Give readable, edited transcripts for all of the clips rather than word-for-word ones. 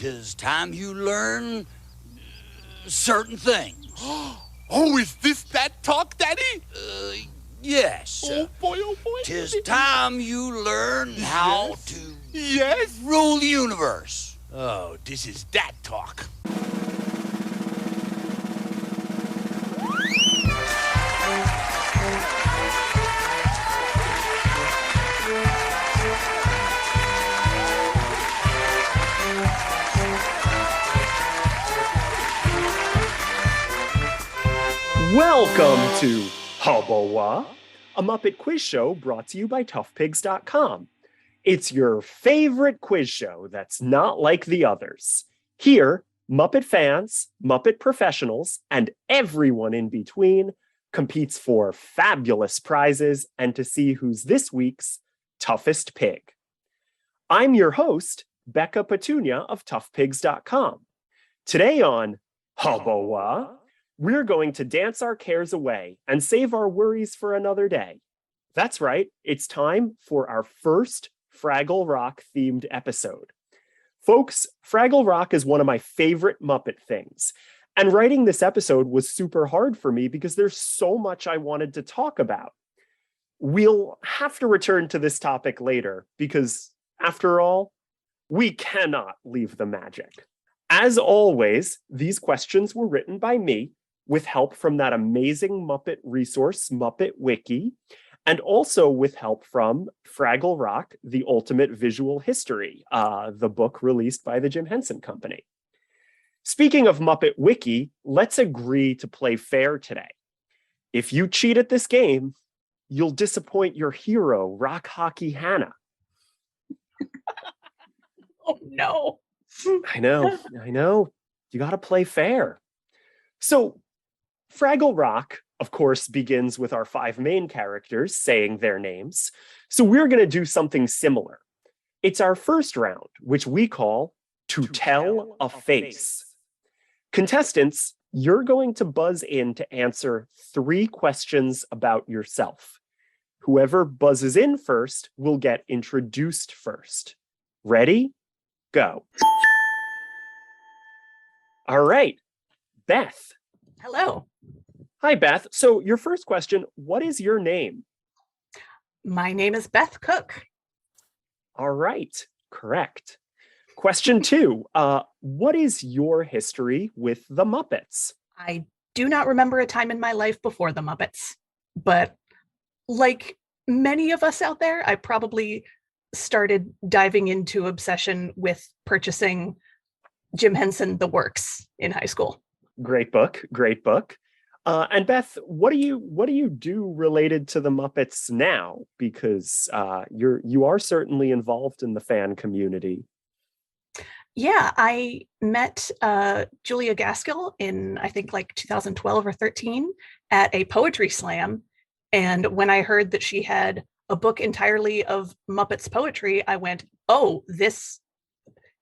'Tis time you learn certain things. Oh, is this that talk, Daddy? Yes. Oh boy, oh boy. 'Tis time you learn how to Yes? rule the universe. Oh, this is that talk. Welcome to Hubba-Wha, a Muppet quiz show brought to you by toughpigs.com. It's your favorite quiz show that's not like the others. Here, Muppet fans, Muppet professionals, and everyone in between competes for fabulous prizes and to see who's this week's toughest pig. I'm your host, Becca Petunia of toughpigs.com. Today on Hubba-Wha, we're going to dance our cares away and save our worries for another day. That's right, it's time for our first Fraggle Rock themed episode. Folks, Fraggle Rock is one of my favorite Muppet things, and writing this episode was super hard for me because there's so much I wanted to talk about. We'll have to return to this topic later because, after all, we cannot leave the magic. As always, these questions were written by me, with help from that amazing Muppet resource, Muppet Wiki, and also with help from Fraggle Rock, The Ultimate Visual History, the book released by the Jim Henson Company. Speaking of Muppet Wiki, let's agree to play fair today. If you cheat at this game, you'll disappoint your hero, Rock Hockey Hannah. Oh, no. I know. You got to play fair. So, Fraggle Rock, of course, begins with our 5 main characters saying their names. So we're going to do something similar. It's our first round, which we call To Tell a Face. Contestants, you're going to buzz in to answer 3 questions about yourself. Whoever buzzes in first will get introduced first. Ready? Go. All right, Beth. Hello. Hi, Beth. So your first question, what is your name? My name is Beth Cook. All right, correct. Question 2, what is your history with the Muppets? I do not remember a time in my life before the Muppets, but like many of us out there, I probably started diving into obsession with purchasing Jim Henson The Works in high school. Great book. And Beth, what do you do related to the Muppets now? Because you are certainly involved in the fan community. Yeah, I met Julia Gaskill in, I think, like 2012 or 13 at a poetry slam. And when I heard that she had a book entirely of Muppets poetry, I went, oh, this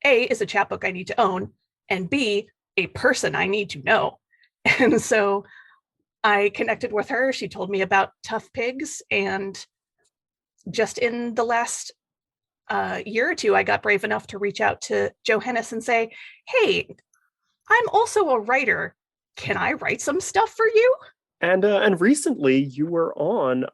A, is a chapbook I need to own, and B, a person I need to know. And so I connected with her. She told me about Tough Pigs. And just in the last year or two, I got brave enough to reach out to Joe Hennis and say, hey, I'm also a writer. Can I write some stuff for you? And recently you were on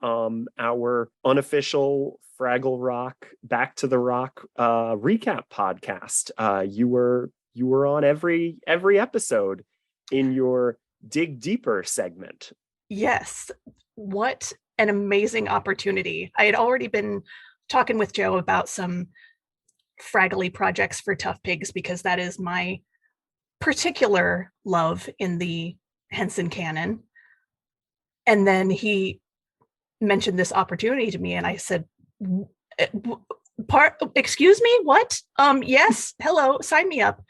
our unofficial Fraggle Rock Back to the Rock recap podcast. You were on every episode in your Dig Deeper segment. Yes. What an amazing opportunity. I had already been talking with Joe about some Fraggly projects for Tough Pigs because that is my particular love in the Henson canon. And then he mentioned this opportunity to me and I said, excuse me, what? Yes, hello, sign me up.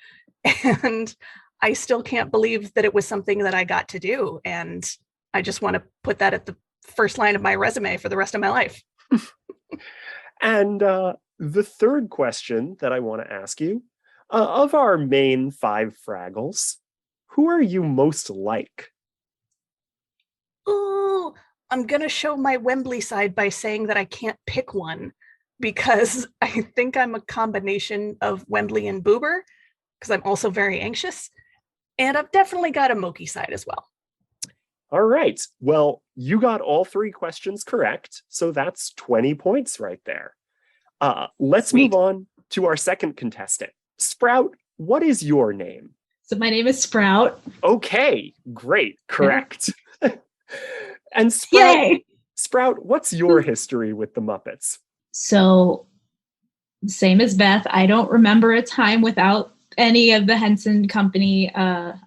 And I still can't believe that it was something that I got to do. And I just want to put that at the first line of my resume for the rest of my life. And the third question that I want to ask you, of our main 5 Fraggles, who are you most like? Oh, I'm going to show my Wembley side by saying that I can't pick one because I think I'm a combination of Wembley and Boober. because I'm also very anxious. And I've definitely got a mokey side as well. All right. Well, you got all 3 questions correct. So that's 20 points right there. Let's Sweet. move on to our second contestant. Sprout, what is your name? So my name is Sprout. Okay, great. Correct. And Yay! Sprout, what's your history with the Muppets? So same as Beth, I don't remember a time without any of the Henson Company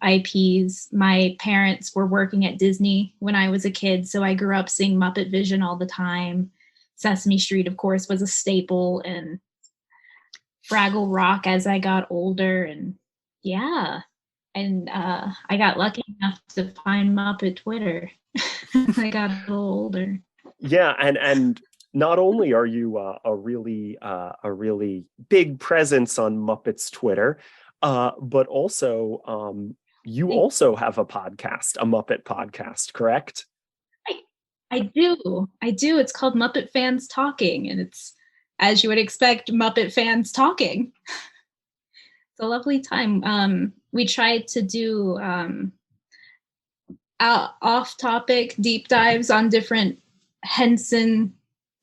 IPs. My parents were working at Disney when I was a kid, so I grew up seeing Muppet Vision all the time. Sesame Street, of course, was a staple, and Fraggle Rock as I got older, and yeah. And I got lucky enough to find Muppet Twitter. I got a little older. Yeah, and not only are you a really big presence on Muppets Twitter, but also you also have a podcast, a Muppet podcast, correct? I do. It's called Muppet Fans Talking, and it's, as you would expect, Muppet fans talking. It's a lovely time. We tried to do off-topic deep dives on different Henson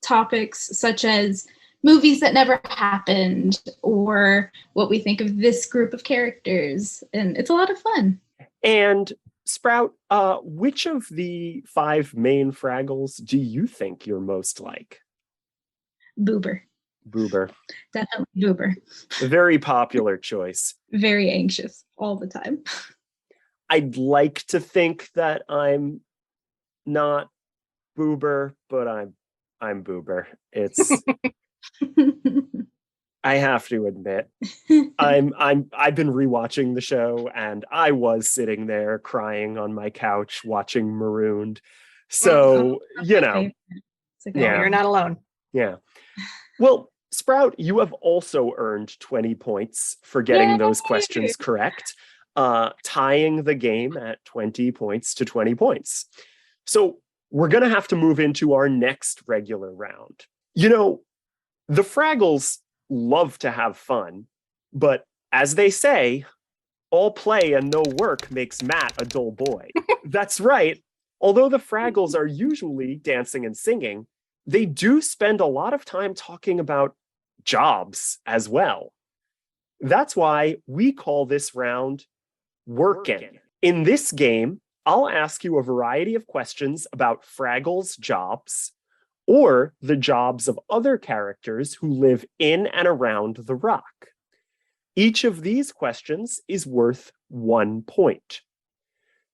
topics, such as movies that never happened, or what we think of this group of characters, and it's a lot of fun. And Sprout, which of the 5 main Fraggles do you think you're most like? Boober. Boober. Definitely Boober. A very popular choice. Very anxious all the time. I'd like to think that I'm not Boober, but I'm Boober. It's I have to admit, I've been rewatching the show, and I was sitting there crying on my couch watching Marooned. So, you know, Yeah, you're not alone. Yeah. Well, Sprout, you have also earned 20 points for getting those questions correct, tying the game at 20 points to 20 points. So we're going to have to move into our next regular round. You know, the Fraggles love to have fun, but as they say, all play and no work makes Matt a dull boy. That's right. Although the Fraggles are usually dancing and singing, they do spend a lot of time talking about jobs as well. That's why we call this round Workin'. In this game, I'll ask you a variety of questions about Fraggles' jobs or the jobs of other characters who live in and around the rock. Each of these questions is worth 1 point.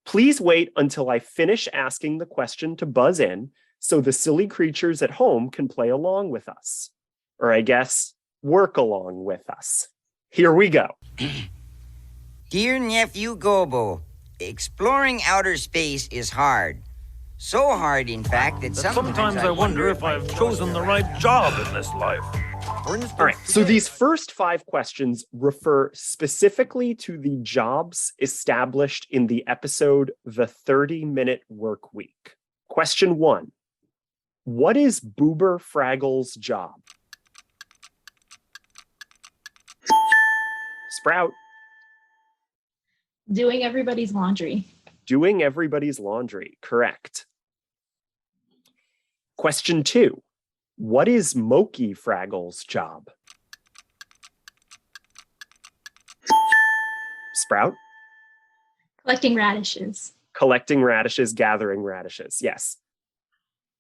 Please wait until I finish asking the question to buzz in so the silly creatures at home can play along with us. Or I guess, work along with us. Here we go. Dear Nephew Gobo, exploring outer space is hard. So hard, in fact, that Sometimes I wonder if I've chosen the right job in this life. All right, so these first 5 questions refer specifically to the jobs established in the episode The 30-Minute Work Week. Question 1. What is Boober Fraggle's job? Sprout. Doing everybody's laundry. Doing everybody's laundry, correct. Question 2. What is Mokey Fraggle's job? Sprout? Collecting radishes. Collecting radishes, gathering radishes, yes.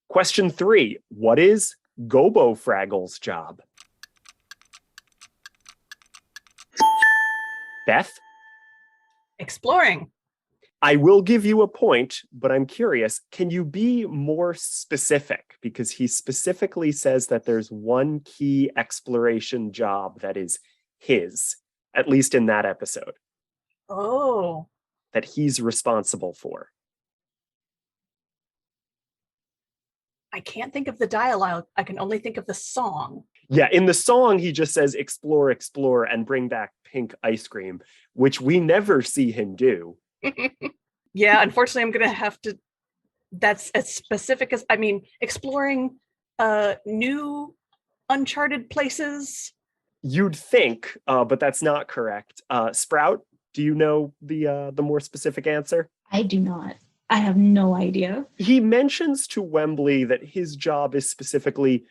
Question 3. What is Gobo Fraggle's job? Beth? Exploring. I will give you a point, but I'm curious, can you be more specific? Because he specifically says that there's one key exploration job that is his, at least in that episode. Oh. That he's responsible for. I can't think of the dialogue. I can only think of the song. Yeah, in the song, he just says, explore, explore, and bring back pink ice cream, which we never see him do. Yeah, unfortunately, I'm going to have to, that's as specific as, exploring new uncharted places. You'd think, but that's not correct. Sprout, do you know the more specific answer? I do not. I have no idea. He mentions to Wembley that his job is specifically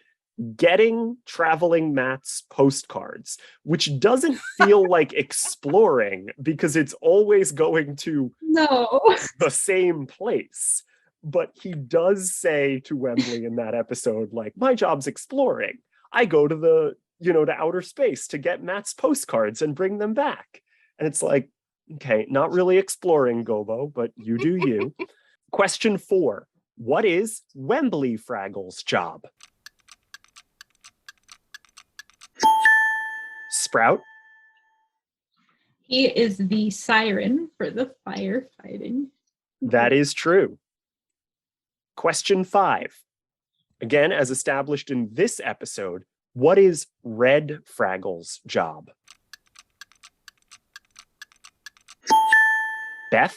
getting traveling Matt's postcards, which doesn't feel like exploring because it's always going to No. the same place. But he does say to Wembley in that episode, like, my job's exploring. I go to to outer space to get Matt's postcards and bring them back. And it's like, okay, not really exploring, Gobo, but you do you. Question 4. What is Wembley Fraggle's job? Sprout? He is the siren for the firefighting. That is true. Question 5. Again, as established in this episode, what is Red Fraggle's job? Beth?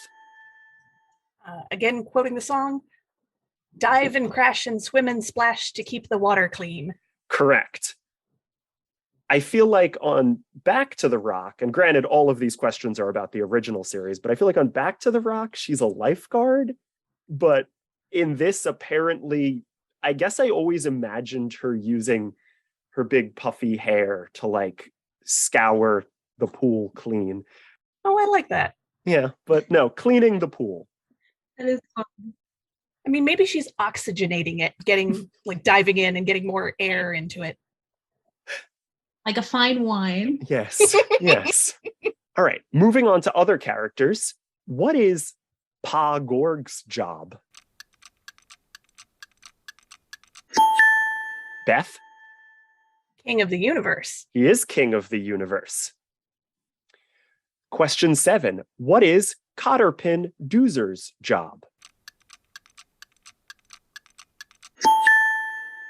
Again, quoting the song, dive and crash and swim and splash to keep the water clean. Correct. I feel like on Back to the Rock, and granted, all of these questions are about the original series, but I feel like on Back to the Rock, she's a lifeguard. But in this, apparently, I guess I always imagined her using her big puffy hair to like scour the pool clean. Oh, I like that. Yeah, but no, cleaning the pool. That is fun. I mean, maybe she's oxygenating it, getting like diving in and getting more air into it. Like a fine wine. Yes, yes. All right, moving on to other characters. What is Pa Gorg's job? Beth? King of the universe. He is king of the universe. Question 7. What is Cotterpin Doozer's job?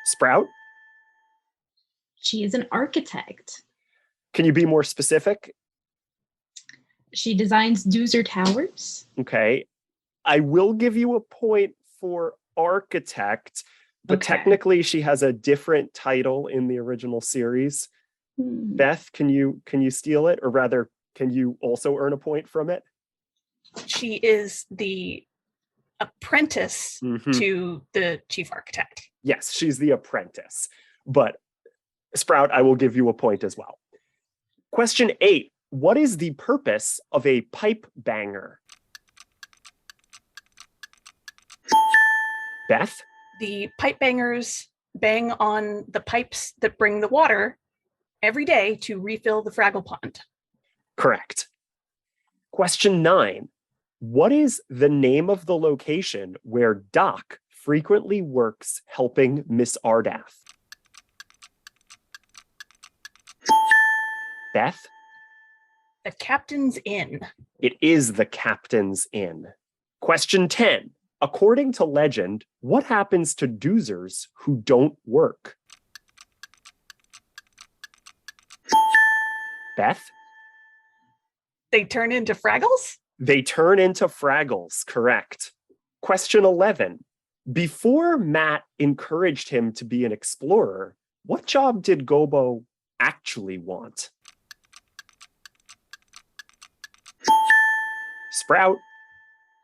Sprout? She is an architect. Can you be more specific? She designs Doozer Towers. Okay. I will give you a point for architect, but Okay. technically she has a different title in the original series. Beth, can you steal it? Or rather, can you also earn a point from it? She is the apprentice Mhm. to the chief architect. Yes, she's the apprentice. But Sprout, I will give you a point as well. Question 8. What is the purpose of a pipe banger? Beth? The pipe bangers bang on the pipes that bring the water every day to refill the Fraggle pond. Correct. Question 9. What is the name of the location where Doc frequently works helping Miss Ardath? Beth? The Captain's Inn. It is the Captain's Inn. Question 10. According to legend, what happens to doozers who don't work? Beth? They turn into Fraggles? They turn into Fraggles, correct. Question 11. Before Matt encouraged him to be an explorer, what job did Gobo actually want? Sprout?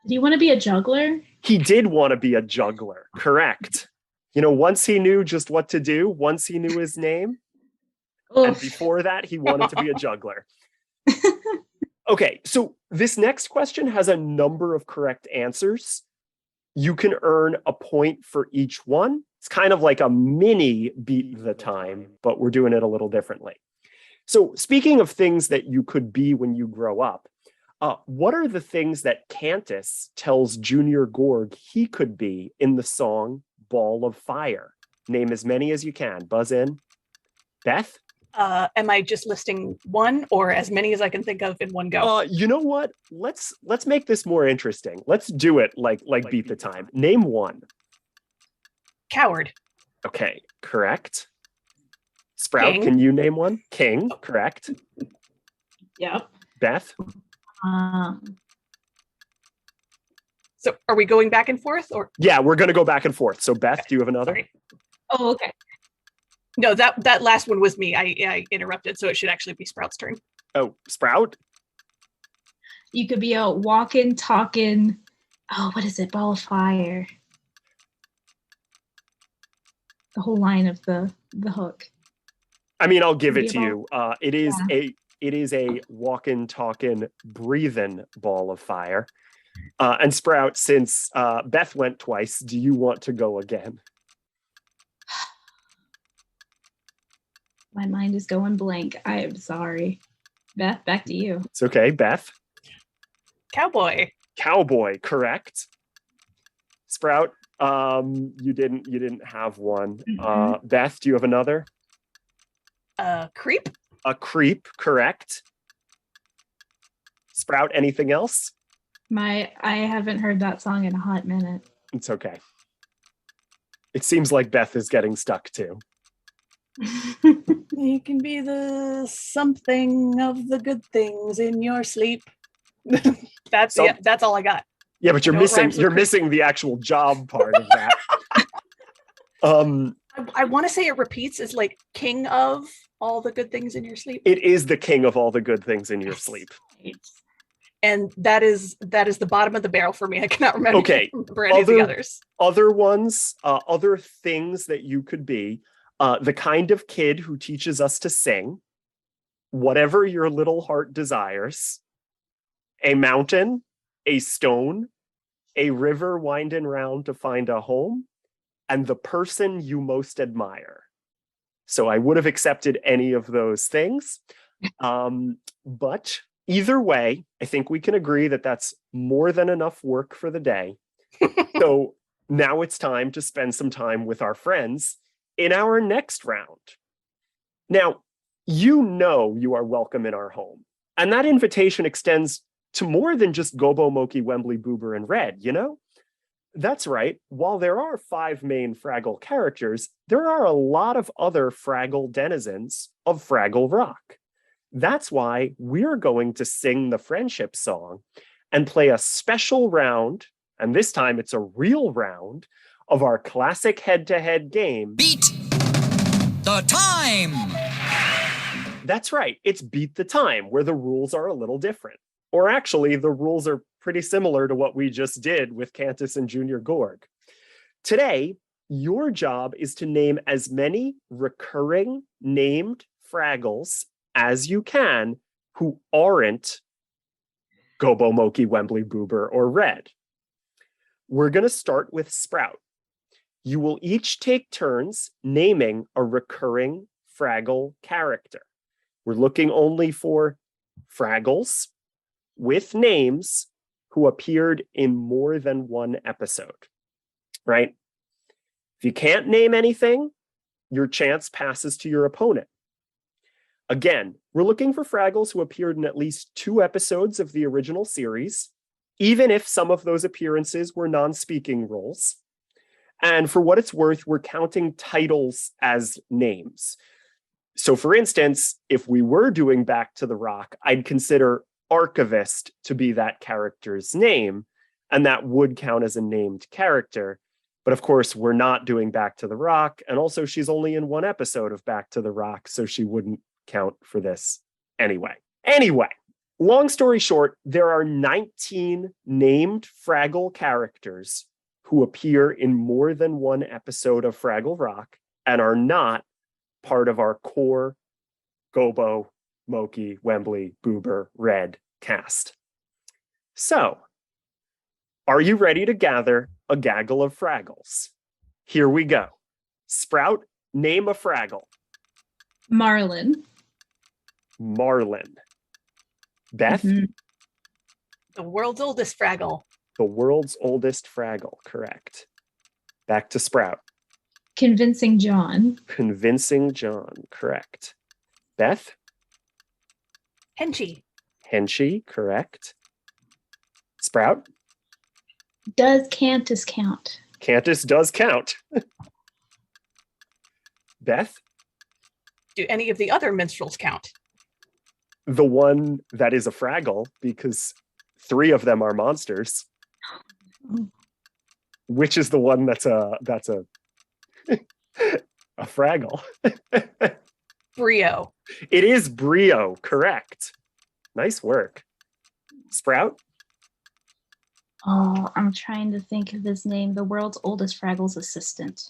Do you want to be a juggler? He did want to be a juggler, correct. Once he knew just what to do, once he knew his name, and Oof. before that, he wanted to be a juggler. Okay, so this next question has a number of correct answers. You can earn a point for each one. It's kind of like a mini beat the time, but we're doing it a little differently. So speaking of things that you could be when you grow up, what are the things that Cantus tells Junior Gorg he could be in the song Ball of Fire? Name as many as you can. Buzz in. Beth? Am I just listing one or as many as I can think of in one go? You know what? Let's make this more interesting. Let's do it like beat the time. Name one. Coward. Okay, correct. Sprout, King. can you name one? King, correct. Yep. Beth? So are we going back and forth or? Yeah, we're going to go back and forth. So Beth, do you have another? Sorry. Oh, okay. No, that last one was me. I interrupted, so it should actually be Sprout's turn. Oh, Sprout? You could be a walking, talking, what is it? Ball of fire. The whole line of the hook. I mean, I'll give Could it be to a you. It is a walking, talking, breathing ball of fire. And Sprout, since Beth went twice, do you want to go again? My mind is going blank. I am sorry. Beth, back to you. It's okay, Beth. Cowboy. Cowboy, correct. Sprout, you didn't have one. Mm-hmm. Beth, do you have another? Creep. A creep, correct. Sprout, anything else? I haven't heard that song in a hot minute. It's okay. It seems like Beth is getting stuck too. You can be the something of the good things in your sleep. That's all I got. Yeah, but you're missing the actual job part of that. I want to say it repeats as like king of all the good things in your sleep. It is the king of all the good things in your sleep. And that is the bottom of the barrel for me. I cannot remember, remember any of the others. Other ones, other things that you could be, the kind of kid who teaches us to sing, whatever your little heart desires, a mountain, a stone, a river winding round to find a home, and the person you most admire. So I would have accepted any of those things. But either way, I think we can agree that that's more than enough work for the day. So now it's time to spend some time with our friends in our next round. Now, you know you are welcome in our home. And that invitation extends to more than just Gobo, Moki, Wembley, Boober, and Red, you know? That's right. While there are 5 main Fraggle characters, there are a lot of other Fraggle denizens of Fraggle Rock. That's why we're going to sing the friendship song and play a special round, and this time it's a real round, of our classic head-to-head game. Beat the time! That's right. It's Beat the Time, where the rules are a little different. Or actually, the rules are pretty similar to what we just did with Cantus and Junior Gorg. Today, your job is to name as many recurring named Fraggles as you can who aren't Gobo, Moki, Wembley, Boober, or Red. We're going to start with Sprout. You will each take turns naming a recurring Fraggle character. We're looking only for Fraggles with names who appeared in more than one episode, right? If you can't name anything, your chance passes to your opponent. Again, we're looking for Fraggles who appeared in at least 2 episodes of the original series, even if some of those appearances were non-speaking roles. And for what it's worth, we're counting titles as names. So for instance, if we were doing Back to the Rock, I'd consider Archivist to be that character's name, and that would count as a named character. But of course, we're not doing Back to the Rock, and also she's only in 1 episode of Back to the Rock, so she wouldn't count for this anyway. Anyway, long story short, there are 19 named Fraggle characters who appear in more than 1 episode of Fraggle Rock and are not part of our core Gobo, Moki, Wembley, Boober, Red cast. So, are you ready to gather a gaggle of Fraggles? Here we go. Sprout, name a Fraggle. Marlin. Marlin. Beth? Mm-hmm. The world's oldest Fraggle. The world's oldest Fraggle, correct. Back to Sprout. Convincing John. Convincing John, correct. Beth? Henchy. Henchy, correct. Sprout? Does Cantus count? Cantus does count. Beth? Do any of the other minstrels count? The one that is a Fraggle, because 3 of them are monsters. Which is the one that's a A Fraggle. Brio. It is Brio, correct. Nice work. Sprout? Oh, I'm trying to think of his name. The world's oldest Fraggle's assistant.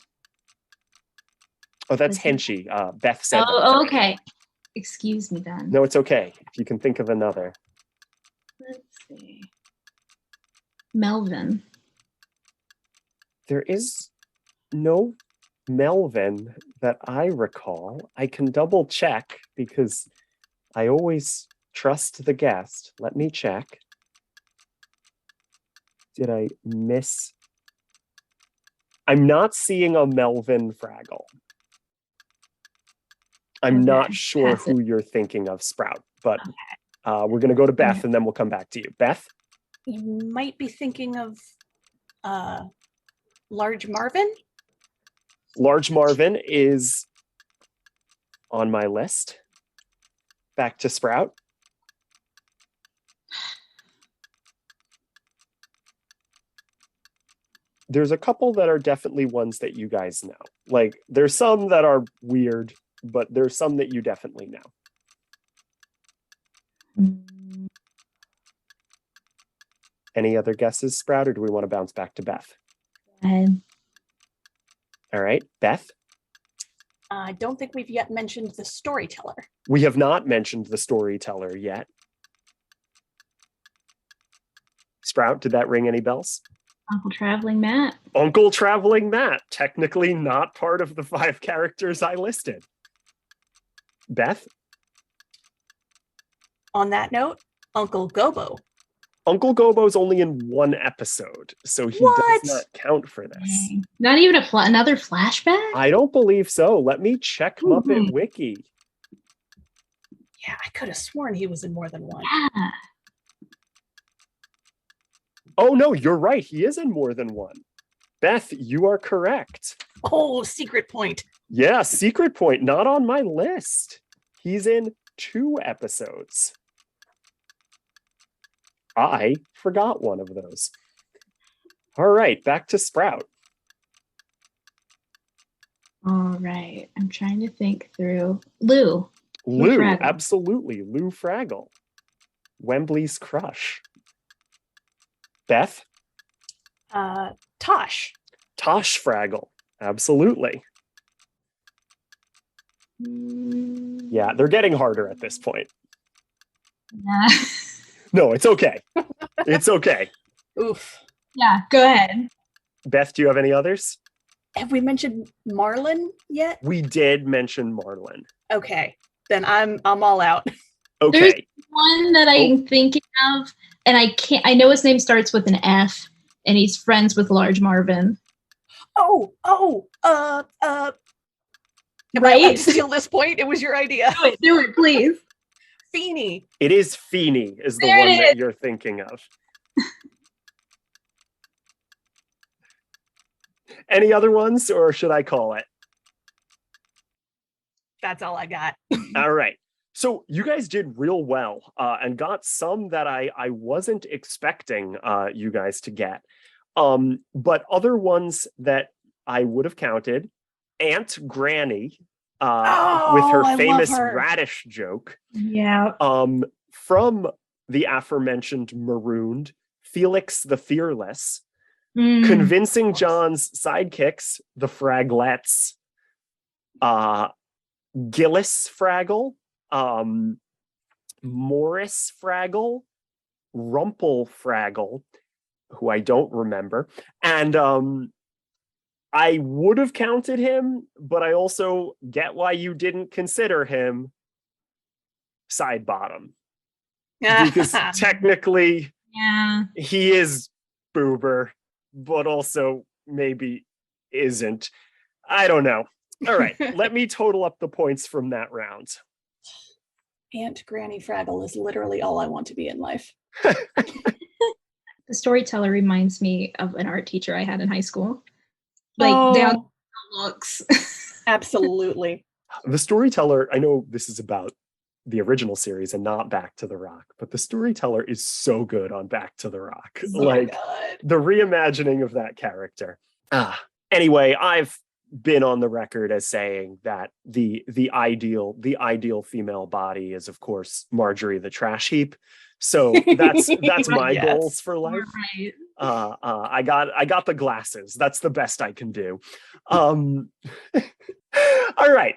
Oh, that's Is it- Henchy. Beth said that. Oh, okay. Excuse me then. No, it's okay. If you can think of another. Let's see. Melvin. There is no Melvin that I recall. I can double check because I always trust the guest. Let me check. Did I miss? I'm not seeing a Melvin Fraggle. I'm Okay, not sure pass it. who you're thinking of, Sprout, but we're going to go to Beth and then we'll come back to you. Beth? You might be thinking of Large Marvin. Large Marvin is on my list. Back to Sprout. There's a couple that are definitely ones that you guys know. Like, there's some that are weird, but there's some that you definitely know. Mm, Any other guesses, Sprout, or do we want to bounce back to Beth? go ahead. All right, Beth? I don't think we've yet mentioned the storyteller. We have not mentioned the storyteller yet. Sprout, did that ring any bells? Uncle Traveling Matt. Uncle Traveling Matt, technically not part of the 5 characters I listed. Beth? On that note, Uncle Gobo. Uncle Gobo's only in 1 episode, so he What? does not count for this. Dang. Not even another flashback? I don't believe so. Let me check Muppet Wiki. Yeah, I could have sworn he was in more than one. Yeah. Oh, no, you're right. He is in more than 1. Beth, you are correct. Oh, secret point. Yeah, secret point, not on my list. He's in 2 episodes. I forgot one of those. All right, back to Sprout. All right. I'm trying to think through. Lou. Lou, Fraggle. absolutely. Lou Fraggle. Wembley's crush. Beth? Tosh. Tosh Fraggle. Absolutely. Yeah, they're getting harder at this point. Yeah. No, it's okay. It's okay. Oof. Yeah, go ahead. Beth, do you have any others? Have we mentioned Marlin yet? We did mention Marlin. Okay, then I'm all out. Okay. One that I'm thinking of, and I know his name starts with an F, and he's friends with Large Marvin. Am I allowed Right? to steal this point? It was your idea. Do it, please. Feeny. It is Feeny is the There one it that is. you're thinking of. Any other ones, or should I call it? That's all I got. All right. So you guys did real well and got some that I wasn't expecting you guys to get. But other ones that I would have counted, Aunt Granny with her I love famous her. radish joke. Yeah. From the aforementioned Marooned, Felix the Fearless, Mm. convincing John's sidekicks, the Fraglets, Gillis Fraggle, Morris Fraggle, Rumple Fraggle, who I don't remember, and I would have counted him, but I also get why you didn't consider him Sidebottom. Because technically Yeah. he is Boober, but also maybe isn't. I don't know. All right, let me total up the points from that round. Aunt Granny Fraggle is literally all I want to be in life. The storyteller reminds me of an art teacher I had in high school. Like down to looks. Absolutely. The storyteller, I know this is about the original series and not Back to the Rock, but the storyteller is so good on Back to the Rock. So like good. the reimagining of that character. Anyway, I've been on the record as saying that the ideal female body is, of course, Marjorie the trash heap. So that's my Yes. goals for life. Right. I got the glasses. That's the best I can do. All right.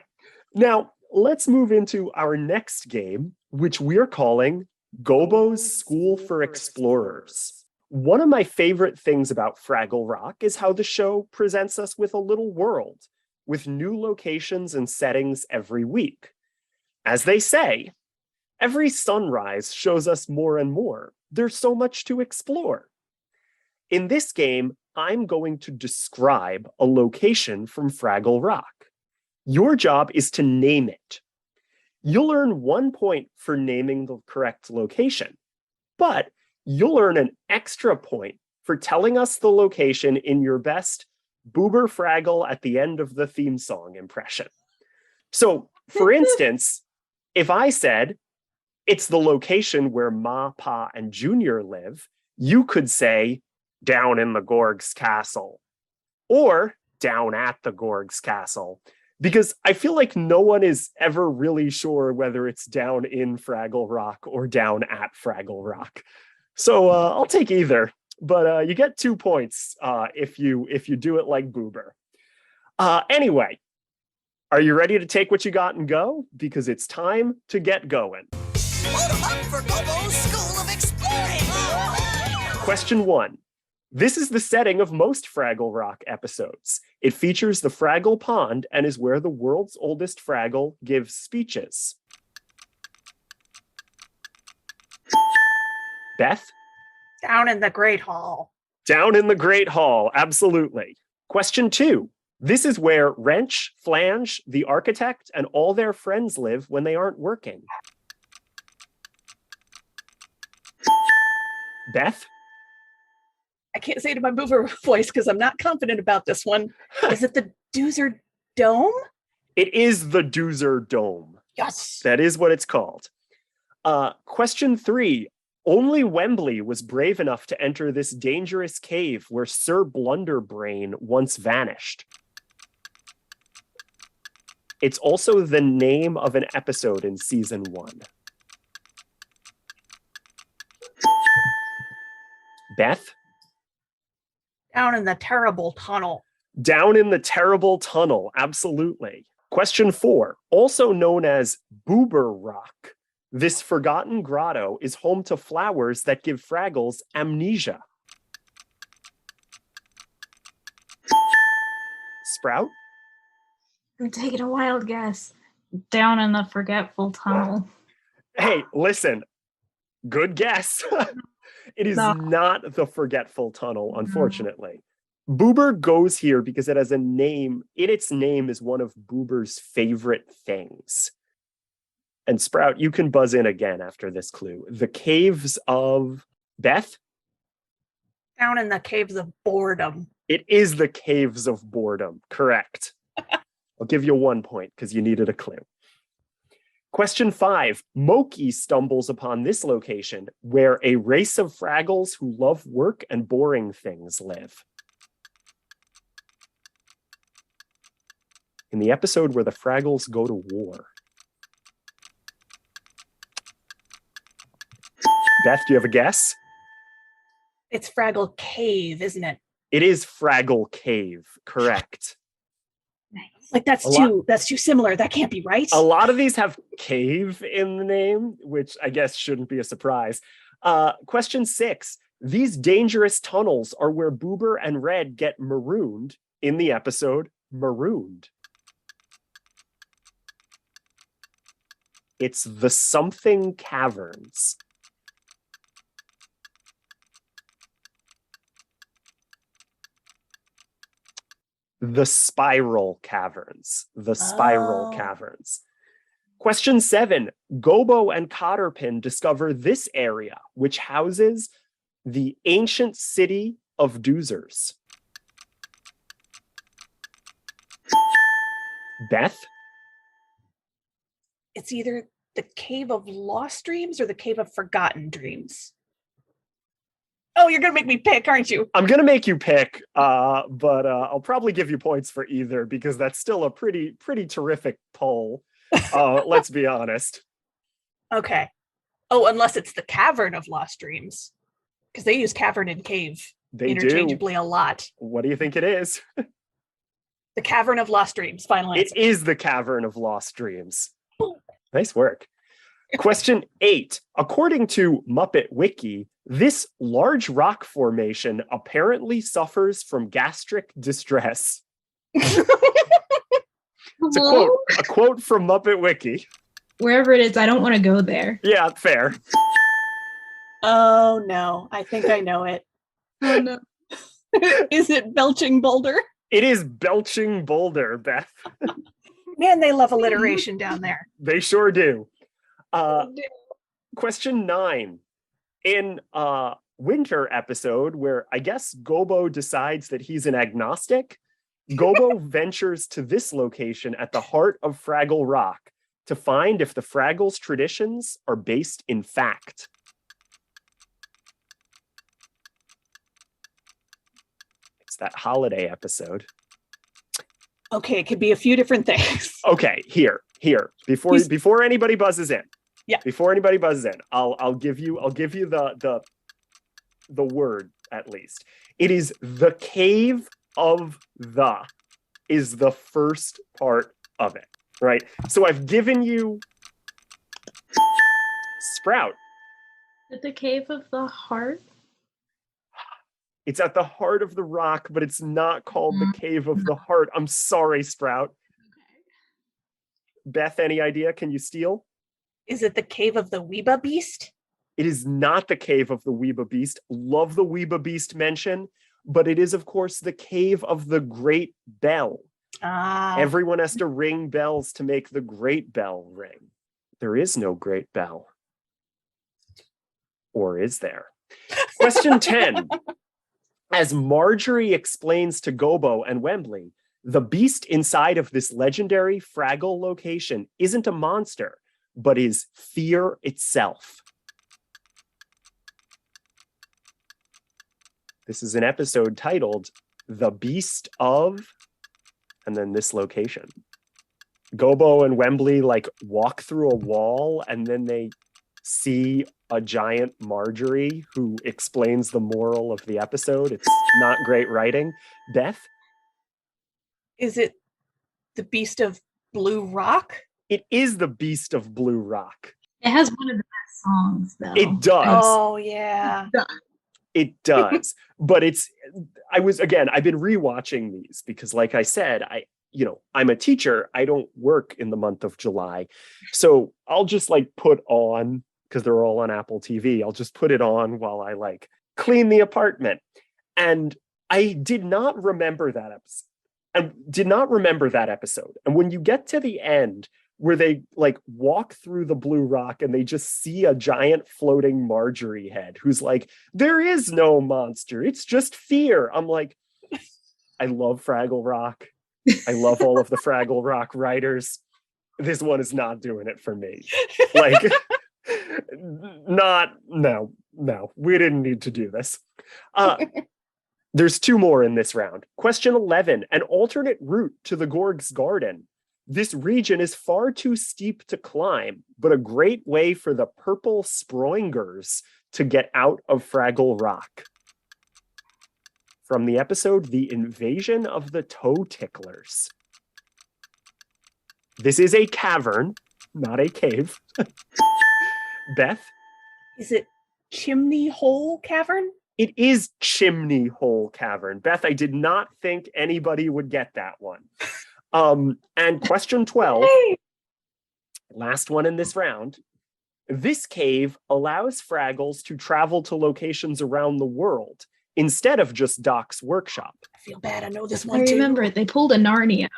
Now let's move into our next game, which we're calling Gobo's School for Explorers. One of my favorite things about Fraggle Rock is how the show presents us with a little world, with new locations and settings every week. As they say, every sunrise shows us more and more. There's so much to explore. In this game, I'm going to describe a location from Fraggle Rock. Your job is to name it. You'll earn 1 point for naming the correct location, but you'll earn an extra point for telling us the location in your best Boober Fraggle at the end of the theme song impression. So, for instance, if I said, it's the location where Ma, Pa, and Junior live, you could say, down in the Gorg's castle, or down at the Gorg's castle, because I feel like no one is ever really sure whether it's down in Fraggle Rock or down at Fraggle Rock. So I'll take either, but you get 2 points if you do it like Boober. Anyway, are you ready to take what you got and go? Because it's time to get going. Load 'em up for Gobo's School of Exploring! Question 1. This is the setting of most Fraggle Rock episodes. It features the Fraggle Pond and is where the world's oldest Fraggle gives speeches. Beth? Down in the Great Hall. Down in the Great Hall, absolutely. Question 2. This is where Wrench, Flange, the architect, and all their friends live when they aren't working. Beth? I can't say it in my Boober voice because I'm not confident about this one. Is it the Doozer Dome? It is the Doozer Dome. Yes. That is what it's called. Question 3. Only Wembley was brave enough to enter this dangerous cave where Sir Blunderbrain once vanished. It's also the name of an episode in season 1. Beth? Down in the Terrible Tunnel. Down in the Terrible Tunnel, absolutely. Question 4. Also known as Boober Rock. This forgotten grotto is home to flowers that give Fraggles amnesia. Sprout? I'm taking a wild guess. Down in the Forgetful Tunnel. Hey, listen. Good guess. It is not the Forgetful Tunnel, unfortunately. Boober goes here because it has a name. In its name is one of Boober's favorite things. And Sprout, you can buzz in again after this clue. The Caves of Beth? Down in the Caves of Boredom. It is the Caves of Boredom. Correct. I'll give you 1 point because you needed a clue. Question 5. Moki stumbles upon this location where a race of Fraggles who love work and boring things live. In the episode where the Fraggles go to war. Beth, do you have a guess? It's Fraggle Cave, isn't it? It is Fraggle Cave, correct. Nice. Like that's too similar. That can't be right. A lot of these have cave in the name, which I guess shouldn't be a surprise. Question 6. These dangerous tunnels are where Boober and Red get marooned in the episode Marooned. It's the Something Caverns. The Spiral Caverns. The Spiral Caverns. Question 7. Gobo and Cotterpin discover this area, which houses the ancient city of Doozers. Beth? It's either the Cave of Lost Dreams or the Cave of Forgotten Dreams. Oh, you're gonna make me pick, aren't you? I'm gonna make you pick, but I'll probably give you points for either because that's still a pretty terrific poll. Let's be honest. Okay. Oh, unless it's the Cavern of Lost Dreams, because they use cavern and cave They interchangeably do. a lot. What do you think it is? The Cavern of Lost Dreams. Final answer. It is the Cavern of Lost Dreams. Nice work. Question 8. According to Muppet Wiki, this large rock formation apparently suffers from gastric distress. It's Hello? a quote from Muppet Wiki. Wherever it is, I don't want to go there. Yeah, fair. Oh no, I think I know it. Oh no. Is it Belching Boulder? It is Belching Boulder, Beth. Man, they love alliteration down there. They sure do. Oh, dear. Question 9. In a winter episode where I guess Gobo decides that he's an agnostic, Gobo ventures to this location at the heart of Fraggle Rock to find if the Fraggles' traditions are based in fact. It's that holiday episode. Okay, it could be a few different things. Okay, here. Before anybody buzzes in. Yeah. Before anybody buzzes in, I'll give you the word at least. It is the cave of the is the first part of it, right? So I've given you Sprout. At the Cave of the Heart? It's at the heart of the rock, but it's not called the Cave of the Heart. I'm sorry, Sprout. Beth, any idea? Can you steal? Is it the Cave of the Weeba Beast? It is not the Cave of the Weeba Beast. Love the Weeba Beast mention, but it is, of course, the Cave of the Great Bell. Everyone has to ring bells to make the Great Bell ring. There is no Great Bell. Or is there? Question 10. As Marjorie explains to Gobo and Wembley, the beast inside of this legendary Fraggle location isn't a monster, but is fear itself. This is an episode titled The Beast of, and then this location. Gobo and Wembley walk through a wall and then they see a giant Marjorie who explains the moral of the episode. It's not great writing. Beth? Is it the Beast of Blue Rock? It is the Beast of Blue Rock. It has one of the best songs, though. It does. Oh, yeah. It does. But I've been rewatching these because like I said, I'm a teacher. I don't work in the month of July. So I'll just put on, because they're all on Apple TV, I'll just put it on while I clean the apartment. And I did not remember that episode. And when you get to the end where they walk through the blue rock and they just see a giant floating Marjorie head who's there is no monster, it's just fear. I'm I love Fraggle Rock. I love all of the Fraggle Rock writers. This one is not doing it for me. No, we didn't need to do this. There's 2 more in this round. Question 11, an alternate route to the Gorg's Garden. This region is far too steep to climb, but a great way for the purple Sproingers to get out of Fraggle Rock. From the episode, The Invasion of the Toe Ticklers. This is a cavern, not a cave. Beth? Is it Chimney Hole Cavern? It is Chimney Hole Cavern. Beth, I did not think anybody would get that one. And question 12, last one in this round. This cave allows Fraggles to travel to locations around the world instead of just Doc's workshop. I feel bad. I know this I one too. remember it. They pulled a Narnia.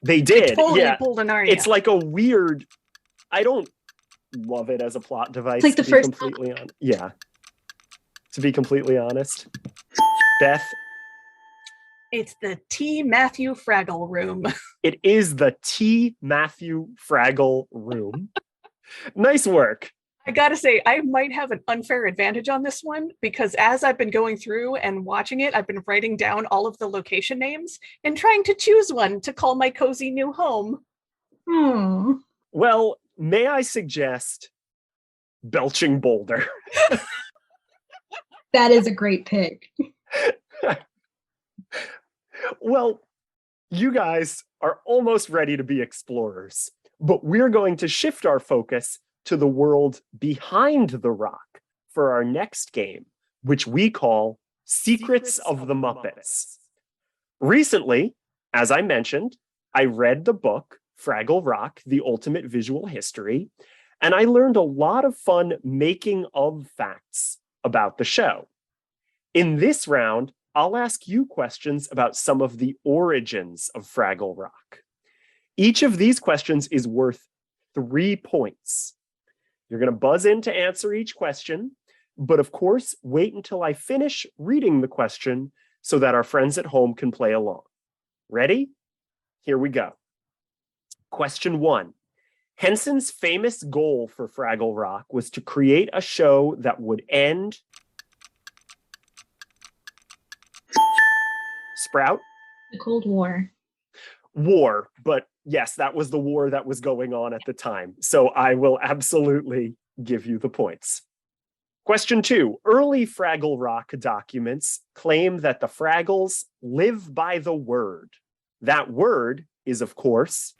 They did. They totally yeah. pulled a Narnia. It's a weird, I don't love it as a plot device. It's the first completely honest. Yeah. To be completely honest. Beth? It's the T. Matthew Fraggle room. It is the T. Matthew Fraggle room. Nice work. I gotta say, I might have an unfair advantage on this one because as I've been going through and watching it, I've been writing down all of the location names and trying to choose one to call my cozy new home. Oh, Well, may I suggest Belching Boulder? that is a great pick. Well, you guys are almost ready to be explorers, but we're going to shift our focus to the world behind the rock for our next game, which we call Secrets of the Muppets. Recently, as I mentioned, I read the book Fraggle Rock, The Ultimate Visual History, and I learned a lot of fun making of facts about the show. In this round, I'll ask you questions about some of the origins of Fraggle Rock. Each of these questions is worth 3 points. You're going to buzz in to answer each question, but of course, wait until I finish reading the question so that our friends at home can play along. Ready? Here we go. Question 1. Henson's famous goal for Fraggle Rock was to create a show that would end... Sprout? The Cold War. War, but yes, that was the war that was going on at the time. So I will absolutely give you the points. Question 2. Early Fraggle Rock documents claim that the Fraggles live by the word. That word is, of course...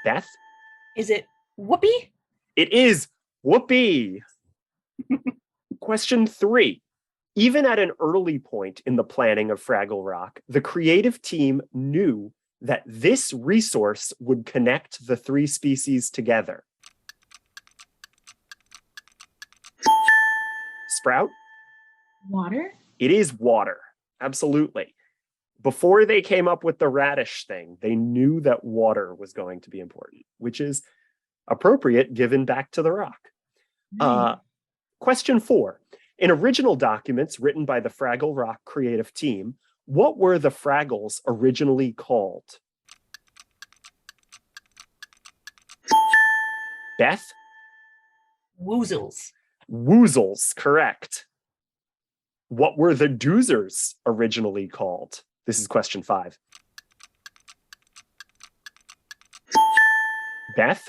Beth? Is it Whoopi? It is Whoopi. Question 3. Even at an early point in the planning of Fraggle Rock, the creative team knew that this resource would connect the 3 species together. Sprout? Water? It is water. Absolutely. Before they came up with the radish thing, they knew that water was going to be important, which is appropriate given Back to the Rock. Question 4. In original documents written by the Fraggle Rock creative team, what were the Fraggles originally called? Beth? Woozles. Woozles, correct. What were the Doozers originally called? This is question 5. Beth?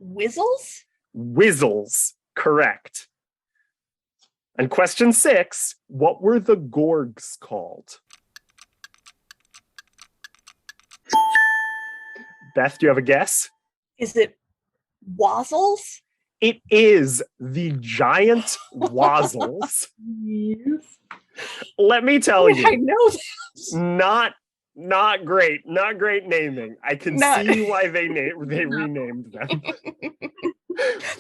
Whizzles? Whizzles, correct. And question 6, what were the Gorgs called? Beth, do you have a guess? Is it Wazzles? It is the giant Wazzles. Yes. Let me tell I you, know that. not great naming. I can see why they renamed them.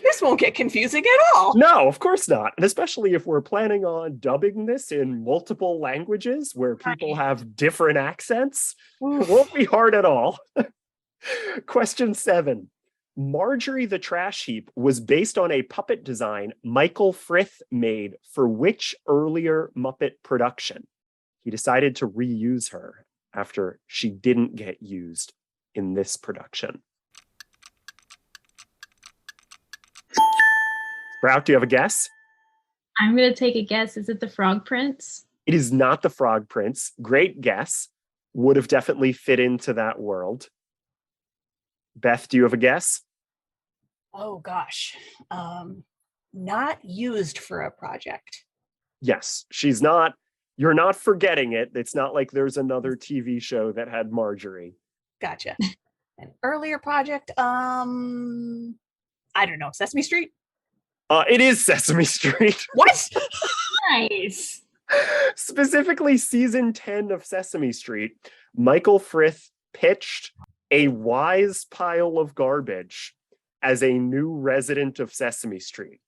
This won't get confusing at all. No, of course not. And especially if we're planning on dubbing this in multiple languages where people have different accents, it won't be hard at all. Question 7. Marjorie the Trash Heap was based on a puppet design Michael Frith made for which earlier Muppet production? He decided to reuse her after she didn't get used in this production. Sprout, do you have a guess? I'm going to take a guess. Is it the Frog Prince? It is not the Frog Prince. Great guess. Would have definitely fit into that world. Beth, do you have a guess? Oh gosh. Not used for a project. Yes, she's not. You're not forgetting it. It's not like there's another TV show that had Marjorie. Gotcha. An earlier project. I don't know. Sesame Street? It is Sesame Street. What? Nice. Specifically, season 10 of Sesame Street, Michael Frith pitched a wise pile of garbage as a new resident of Sesame Street.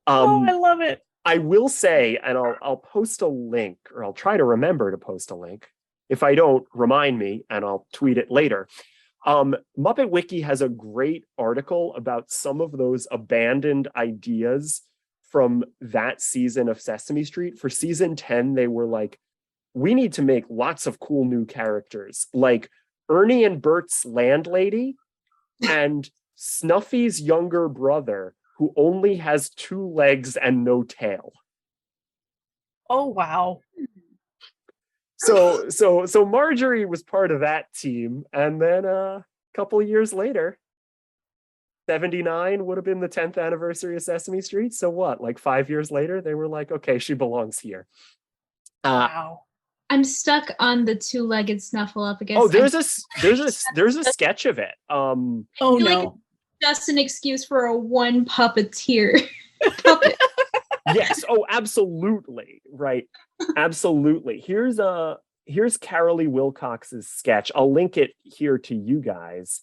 I love it. I will say, and I'll post a link, or I'll try to remember to post a link. If I don't, remind me, and I'll tweet it later. Muppet Wiki has a great article about some of those abandoned ideas from that season of Sesame Street. For season 10, they were like, we need to make lots of cool new characters. Like Ernie and Bert's landlady and Snuffy's younger brother, who only has 2 legs and no tail. Oh, wow. So Marjorie was part of that team, and then a couple of years later, 79 would have been the 10th anniversary of Sesame Street. So what? Like 5 years later, they were like, okay, she belongs here. Wow. I'm stuck on the 2-legged Snuffleupagus. Oh, there's a sketch of it. Oh, feel no. like just an excuse for a one puppeteer. Puppet. Yes. Oh, absolutely. Right. Absolutely. Here's Carolee Wilcox's sketch. I'll link it here to you guys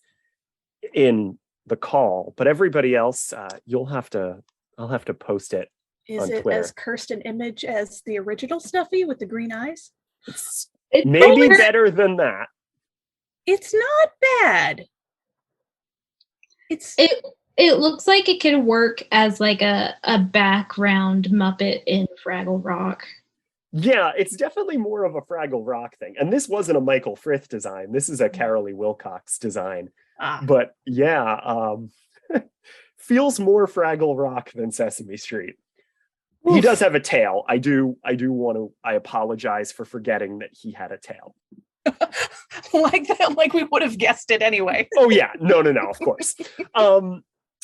in the call, but everybody else, I'll have to post it. Is it Twitter. as cursed an image as the original Snuffy with the green eyes? It's Maybe better than that. It's not bad. It looks like it could work as like a background Muppet in Fraggle Rock. Yeah, it's definitely more of a Fraggle Rock thing. And this wasn't a Michael Frith design. This is a Carolee Wilcox design. But yeah, feels more Fraggle Rock than Sesame Street. He does have a tail. I apologize for forgetting that he had a tail. Like that, like we would have guessed it anyway. Oh yeah, no, of course. All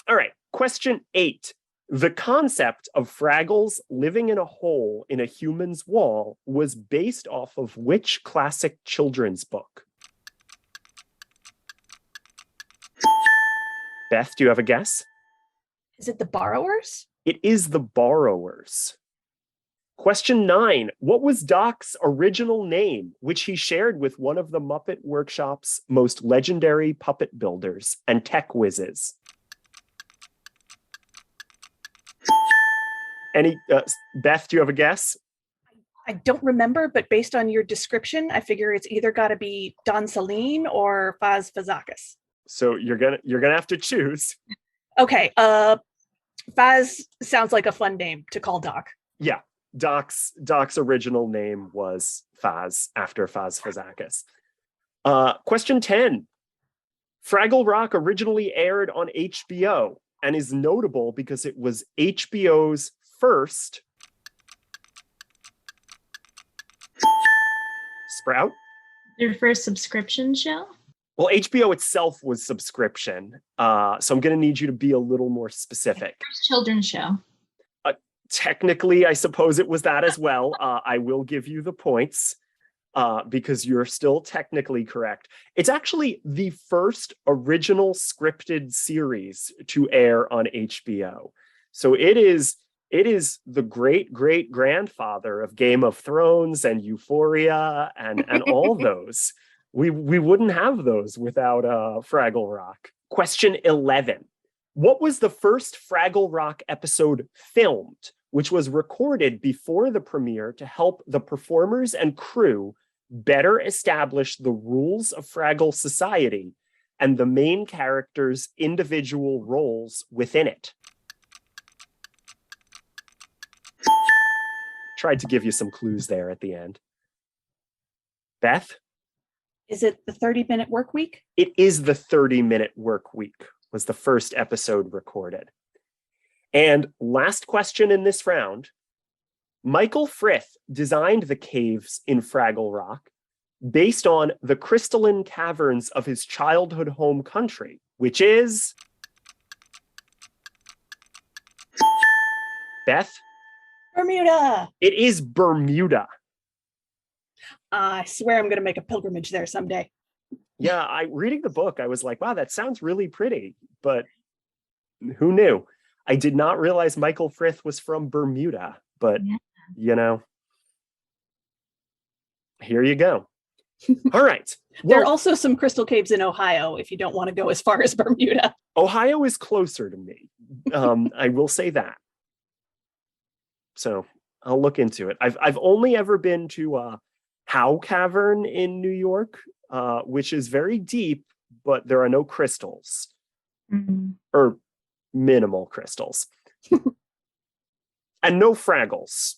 right, question 8. The concept of Fraggles living in a hole in a human's wall was based off of which classic children's book? Beth, do you have a guess? Is it The Borrowers? It is The Borrowers. Question 9. What was Doc's original name, which he shared with one of the Muppet Workshop's most legendary puppet builders and tech whizzes? Beth, do you have a guess? I don't remember, but based on your description, I figure it's either got to be Don Saline or Faz Fazakis. So you're gonna have to choose. Okay, Faz sounds like a fun name to call Doc. Yeah, Doc's original name was Faz after Faz Fazakis. Question 10. Fraggle Rock originally aired on HBO and is notable because it was HBO's first Sprout? Their first subscription show? Well, HBO itself was subscription. So I'm going to need you to be a little more specific. First children's show. Technically, I suppose it was that as well. I will give you the points because you're still technically correct. It's actually the first original scripted series to air on HBO. So it is the great grandfather of Game of Thrones and Euphoria and all those. We wouldn't have those without Fraggle Rock. Question 11. What was the first Fraggle Rock episode filmed, which was recorded before the premiere to help the performers and crew better establish the rules of Fraggle society and the main characters' individual roles within it? Tried to give you some clues there at the end. Beth? Is it the 30-minute work week? It is the 30-minute work week, was the first episode recorded. And last question in this round. Michael Frith designed the caves in Fraggle Rock based on the crystalline caverns of his childhood home country, which is... Beth? Bermuda. It is Bermuda. I swear I'm going to make a pilgrimage there someday. Yeah, reading the book, I was like, wow, that sounds really pretty, but who knew? I did not realize Michael Frith was from Bermuda, but here you go. All right. There are also some crystal caves in Ohio if you don't want to go as far as Bermuda. Ohio is closer to me. I will say that. So I'll look into it. I've only ever been to Howe Cavern in New York, which is very deep, but there are no crystals. Mm-hmm. Or minimal crystals. And no Fraggles.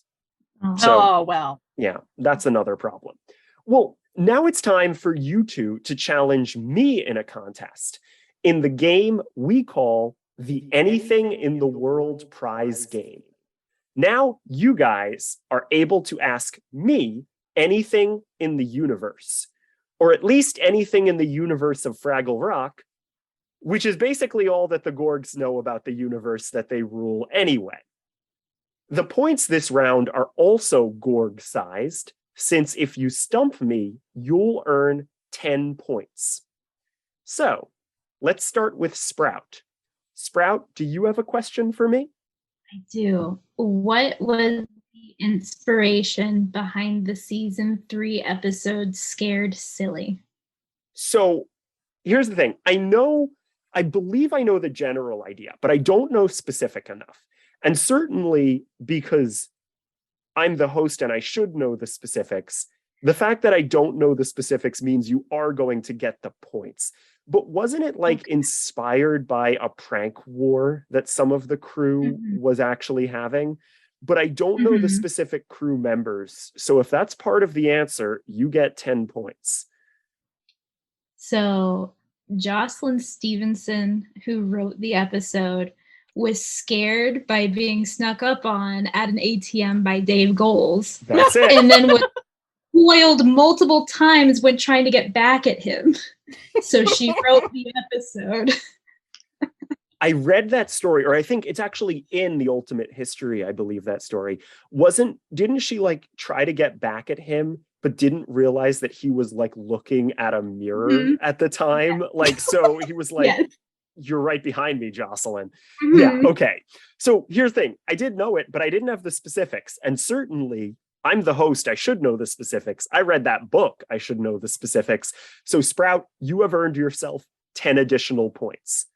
Oh, well. Yeah, that's another problem. Well, now it's time for you two to challenge me in a contest. in the game we call the Anything in the World prize game. Now you guys are able to ask me anything in the universe, or at least anything in the universe of Fraggle Rock, which is basically all that the Gorgs know about the universe that they rule anyway. The points this round are also Gorg-sized, since if you stump me, you'll earn 10 points. So, let's start with Sprout. Sprout, do you have a question for me? I do. What was the inspiration behind the season 3 episode Scared Silly? So, here's the thing. I believe I know the general idea, but I don't know specific enough. And certainly because I'm the host and I should know the specifics, the fact that I don't know the specifics means you are going to get the points. But wasn't it like inspired by a prank war that some of the crew was actually having? But I don't know the specific crew members. So if that's part of the answer, you get 10 points. So Jocelyn Stevenson, who wrote the episode, was scared by being snuck up on at an ATM by Dave Goals. That's it. And then was foiled multiple times when trying to get back at him. So she wrote the episode. I read that story, or I think it's actually in the Ultimate History, I believe that story. Didn't she like try to get back at him, but didn't realize that he was like looking at a mirror at the time? Like, so he was like, Yes. You're right behind me, Jocelyn. Yeah, okay. So here's the thing. I did know it, but I didn't have the specifics. And certainly, I'm the host. I should know the specifics. I read that book. I should know the specifics. So Sprout, you have earned yourself 10 additional points.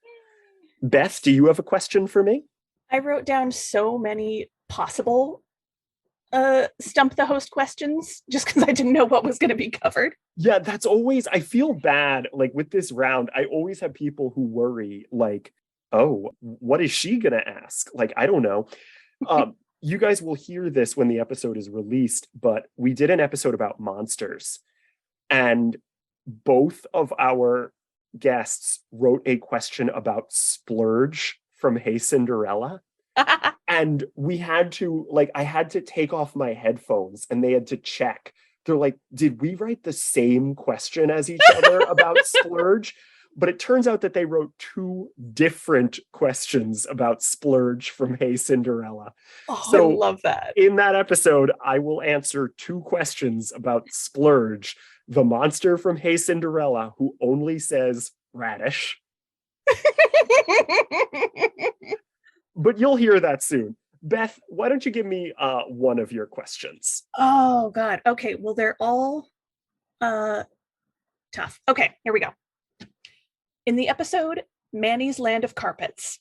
Beth, do you have a question for me? I wrote down so many possible stump the host questions just because I didn't know what was going to be covered. Yeah, that's always, I feel bad. Like with this round, I always have people who worry like, oh, what is she going to ask? Like, I don't know. You guys will hear this when the episode is released, but we did an episode about monsters, and both of our guests wrote a question about Splurge from Hey Cinderella. And we had to, like, I had to take off my headphones and they had to check. They're like, did we write the same question as each other about Splurge? But it turns out that they wrote 2 different questions about Splurge from Hey Cinderella. Oh, So I love that. in that episode, I will answer 2 questions about Splurge, the monster from Hey Cinderella who only says radish. But you'll hear that soon. Beth, why don't you give me one of your questions? Oh, God. Okay. Well, they're all tough. Okay, here we go. In the episode, Manny's Land of Carpets,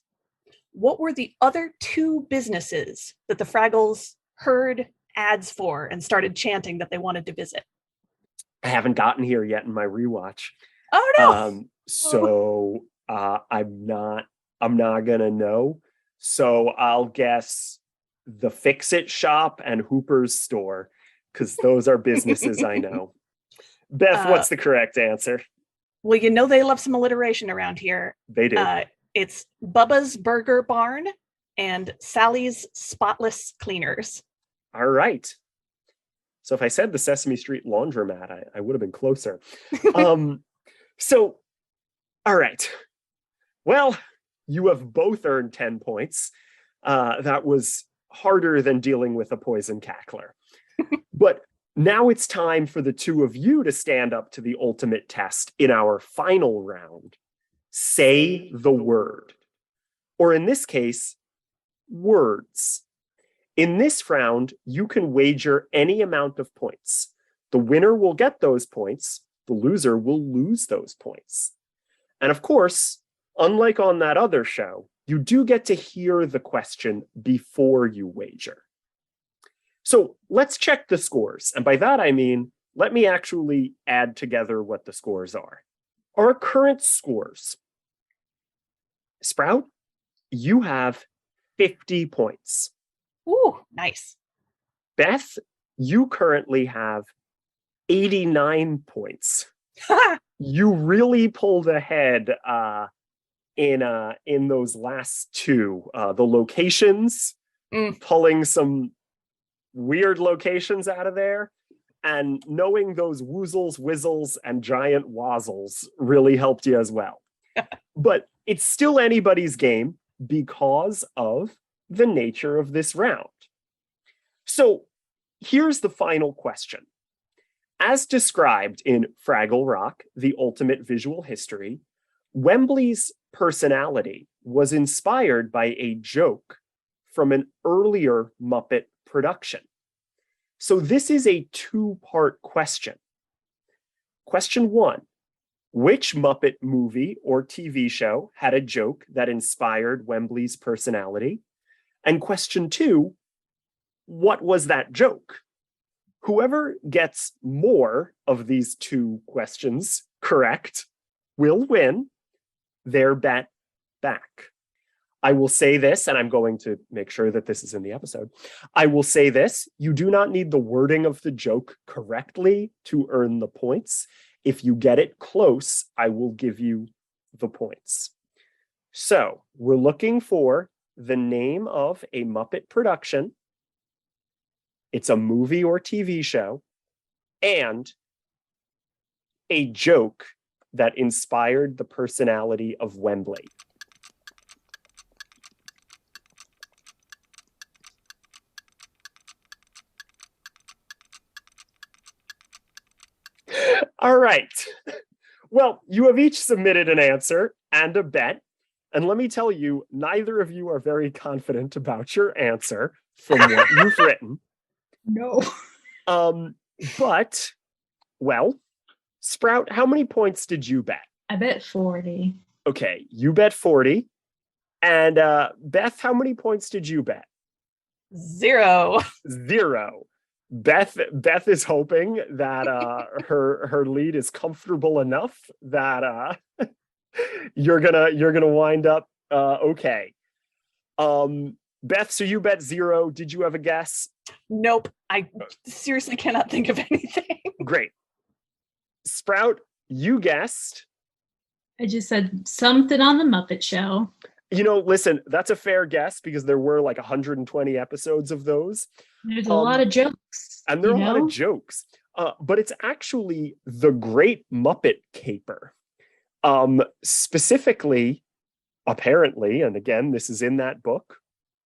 what were the other 2 businesses that the Fraggles heard ads for and started chanting that they wanted to visit? I haven't gotten here yet in my rewatch. Oh, no. So I'm not gonna know. So I'll guess the Fix-It Shop and Hooper's Store, because those are businesses I know. Beth, what's the correct answer? Well, you know they love some alliteration around here. They do. It's Bubba's Burger Barn and Sally's Spotless Cleaners. All right. So if I said the Sesame Street Laundromat, I would have been closer. So, all right. Well, you have both earned 10 points. That was harder than dealing with a poison cackler. But now it's time for the 2 of you to stand up to the ultimate test in our final round. Say the word. Or in this case, words. In this round, you can wager any amount of points. The winner will get those points. The loser will lose those points. And of course, unlike on that other show, you do get to hear the question before you wager. So let's check the scores. And by that, I mean, let me actually add together what the scores are. Our current scores. Sprout, you have 50 points. Ooh, nice. Beth, you currently have 89 points. You really pulled ahead in those last two. The locations, pulling some weird locations out of there, and knowing those woozles, whizzles, and giant wazzles really helped you as well. But it's still anybody's game because of the nature of this round. So here's the final question. As described in Fraggle Rock, The Ultimate Visual History, Wembley's personality was inspired by a joke from an earlier Muppet production. So this is a two-part question. Question one, which Muppet movie or TV show had a joke that inspired Wembley's personality? And question two, what was that joke? Whoever gets more of these two questions correct will win their bet back. I will say this, and I'm going to make sure that this is in the episode. I will say this, you do not need the wording of the joke correctly to earn the points. If you get it close, I will give you the points. So we're looking for the name of a Muppet production. It's a movie or TV show, and a joke that inspired the personality of Wembley. All right. Well, you have each submitted an answer and a bet. And let me tell you, neither of you are very confident about your answer from what you've written. No. But, well, Sprout, how many points did you bet? I bet 40. Okay, you bet 40. And Beth, how many points did you bet? 0. 0. Beth is hoping that her lead is comfortable enough that you're gonna wind up okay. Beth, so you bet 0. Did you have a guess? Nope. I seriously cannot think of anything. Great. Sprout, you guessed. I just said something on the Muppet Show. You know, listen, that's a fair guess because there were like 120 episodes of those. There's a lot of jokes. And there are a lot of jokes. But it's actually The Great Muppet Caper. Specifically, apparently, and again, this is in that book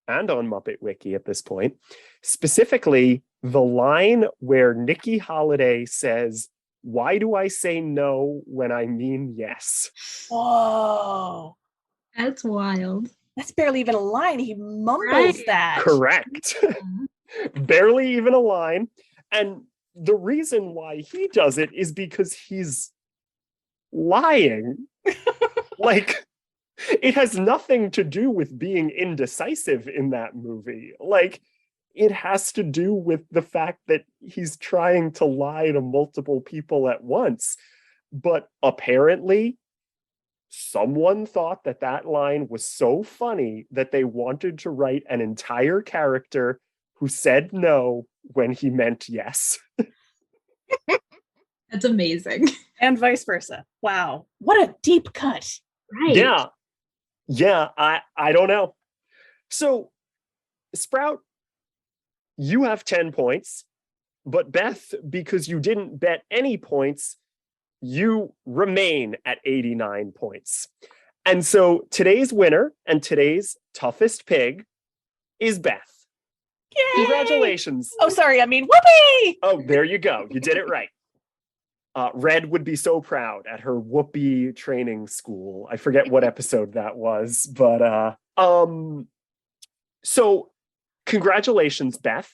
and on Muppet Wiki at this point, specifically the line where Nikki Holiday says, "Why do I say no when I mean yes?" Whoa. That's wild. That's barely even a line. He mumbles that. Correct. Barely even a line. And the reason why he does it is because he's lying. Like, it has nothing to do with being indecisive in that movie. Like, it has to do with the fact that he's trying to lie to multiple people at once. But apparently, someone thought that that line was so funny that they wanted to write an entire character who said no when he meant yes. That's amazing. And vice versa. Wow. What a deep cut. Right. Yeah, I don't know. So, Sprout, you have 10 points, but Beth, because you didn't bet any points, you remain at 89 points. And so today's winner and today's toughest pig is Beth. Yay! Congratulations. Oh, sorry. I mean, whoopee! Oh, there you go. You did it right. Red would be so proud at her whoopee training school. I forget what episode that was, but so congratulations, Beth.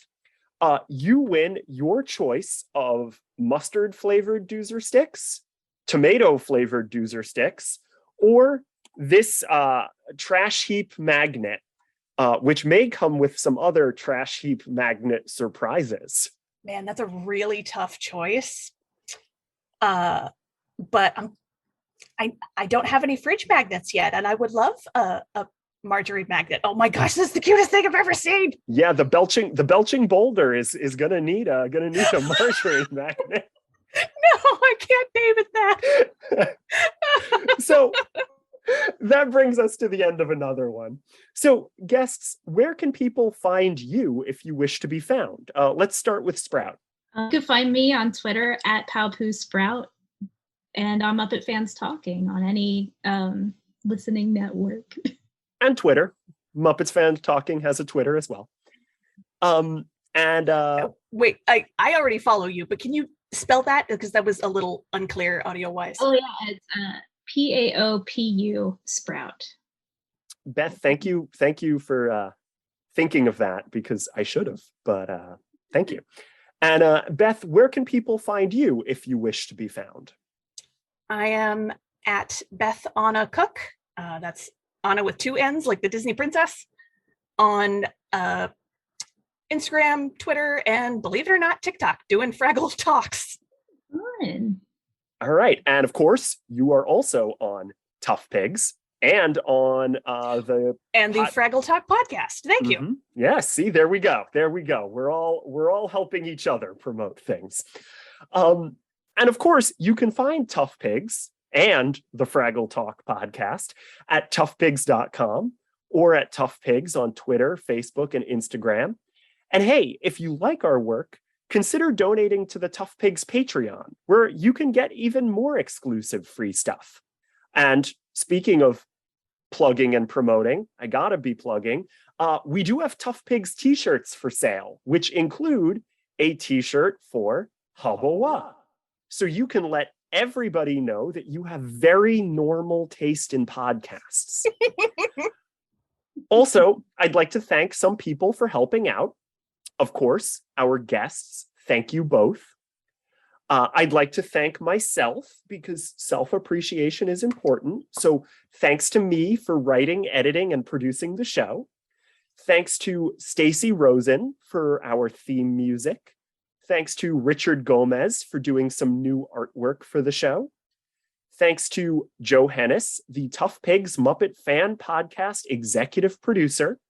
You win your choice of mustard flavored doozer sticks, tomato flavored doozer sticks, or this trash heap magnet, which may come with some other trash heap magnet surprises. Man, that's a really tough choice. But I don't have any fridge magnets yet, and I would love a Marjorie magnet. Oh my gosh, this is the cutest thing I've ever seen. Yeah, the belching boulder is gonna need a Marjorie magnet. No, I can't name it that. That brings us to the end of another one. So, guests, where can people find you if you wish to be found? Let's start with Sprout. You can find me on Twitter at PowPooSprout, and I'm up at Fans Talking on any listening network. And Twitter. Muppets Fan Talking has a Twitter as well. Wait, I already follow you, but can you spell that? Because that was a little unclear audio-wise. Oh, yeah, it's PAOPU Sprout. Beth, thank you for thinking of that, because I should have, but thank you. And Beth, where can people find you if you wish to be found? I am at Beth Anna Cook. That's Anna with 2 N's, like the Disney princess, on Instagram, Twitter, and believe it or not, TikTok, doing Fraggle talks. Fun. All right. And of course, you are also on Tough Pigs and on the Fraggle Talk podcast. Thank you. Yeah, see, there we go. We're all helping each other promote things. And of course, you can find Tough Pigs and the Fraggle Talk podcast at toughpigs.com or at Tough Pigs on Twitter, Facebook, and Instagram. And hey, if you like our work, consider donating to the Tough Pigs Patreon, where you can get even more exclusive free stuff. And speaking of plugging and promoting, I gotta be plugging, we do have Tough Pigs t-shirts for sale, which include a t-shirt for Hubba-Wha. So you can let everybody know that you have very normal taste in podcasts. Also, I'd like to thank some people for helping out. Of course, our guests, thank you both. I'd like to thank myself, because self-appreciation is important. So thanks to me for writing, editing, and producing the show. Thanks to Stacy Rosen for our theme music. Thanks to Richard Gomez for doing some new artwork for the show. Thanks to Joe Hennis, the Tough Pigs Muppet Fan Podcast executive producer.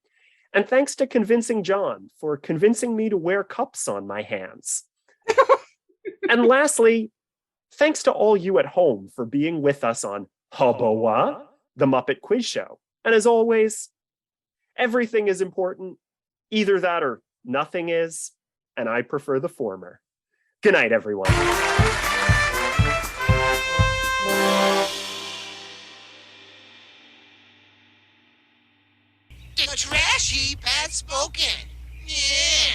And thanks to Convincing John for convincing me to wear cups on my hands. And lastly, thanks to all you at home for being with us on Hubba-Wha, the Muppet Quiz Show. And as always, everything is important. Either that or nothing is, and I prefer the former. Good night, everyone. The trash heap has spoken. Yeah.